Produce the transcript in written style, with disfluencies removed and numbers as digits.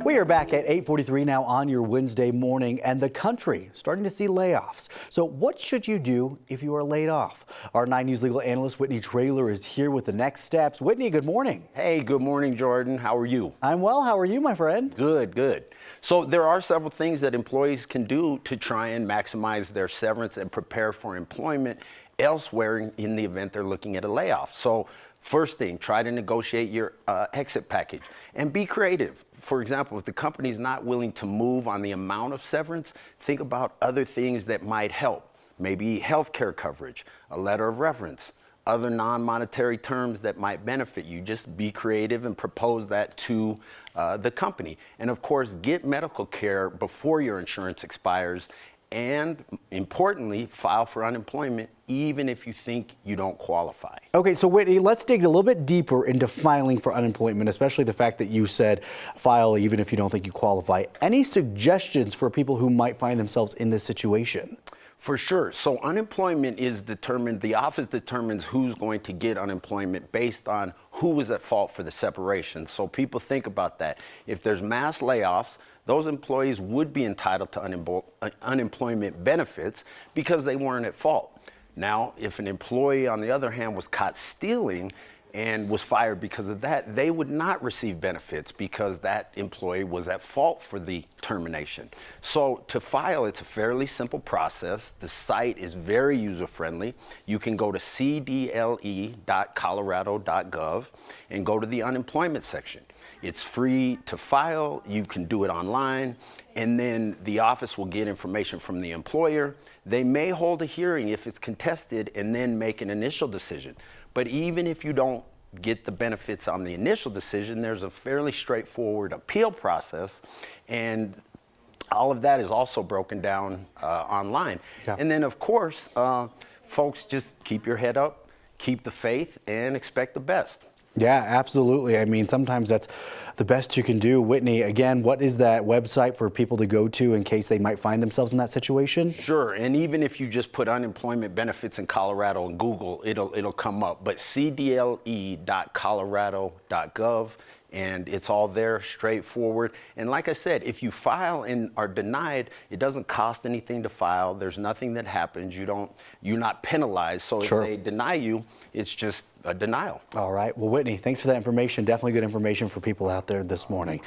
We are back at 8:43 now on your Wednesday morning, and the country starting to see layoffs. So what should you do if you are laid off? Our 9 News legal analyst Whitney Traylor is here with the next steps. Whitney, good morning. Hey, good morning, Jordan. How are you? I'm well. How are you, my friend? Good, good. So there are several things that employees can do to try and maximize their severance and prepare for employment elsewhere in the event they're looking at a layoff. So first thing, try to negotiate your exit package and be creative. For example, if the company's not willing to move on the amount of severance, think about other things that might help. Maybe health care coverage, a letter of reference, other non-monetary terms that might benefit you. Just be creative and propose that to the company. And of course, get medical care before your insurance expires. And importantly, file for unemployment even if you think you don't qualify. Okay, so Whitney, let's dig a little bit deeper into filing for unemployment, especially the fact that you said file even if you don't think you qualify. Any suggestions for people who might find themselves in this situation? For sure. So unemployment is determined, the office determines who's going to get unemployment based on who was at fault for the separation. So people think about that. If there's mass layoffs, those employees would be entitled to unemployment benefits because they weren't at fault. Now, if an employee, on the other hand, was caught stealing and was fired because of that, they would not receive benefits because that employee was at fault for the termination. So to file, it's a fairly simple process. The site is very user-friendly. You can go to cdle.colorado.gov and go to the unemployment section. It's free to file. You can do it online, and then the office will get information from the employer. They may hold a hearing if it's contested and then make an initial decision. But even if you don't get the benefits on the initial decision, there's a fairly straightforward appeal process, and all of that is also broken down online. Yeah. And then, of course, folks, just keep your head up, keep the faith, and expect the best. Yeah, absolutely. I mean, sometimes that's the best you can do. Whitney, again, what is that website for people to go to in case they might find themselves in that situation? Sure, and even if you just put unemployment benefits in Colorado in Google, it'll come up. But cdle.colorado.gov, and it's all there, straightforward. And like I said, if you file and are denied, it doesn't cost anything to file. There's nothing that happens. You're not penalized. So Sure. If they deny you, it's just a denial. All right. Well, Whitney, thanks for that information. Definitely good information for people out there this morning.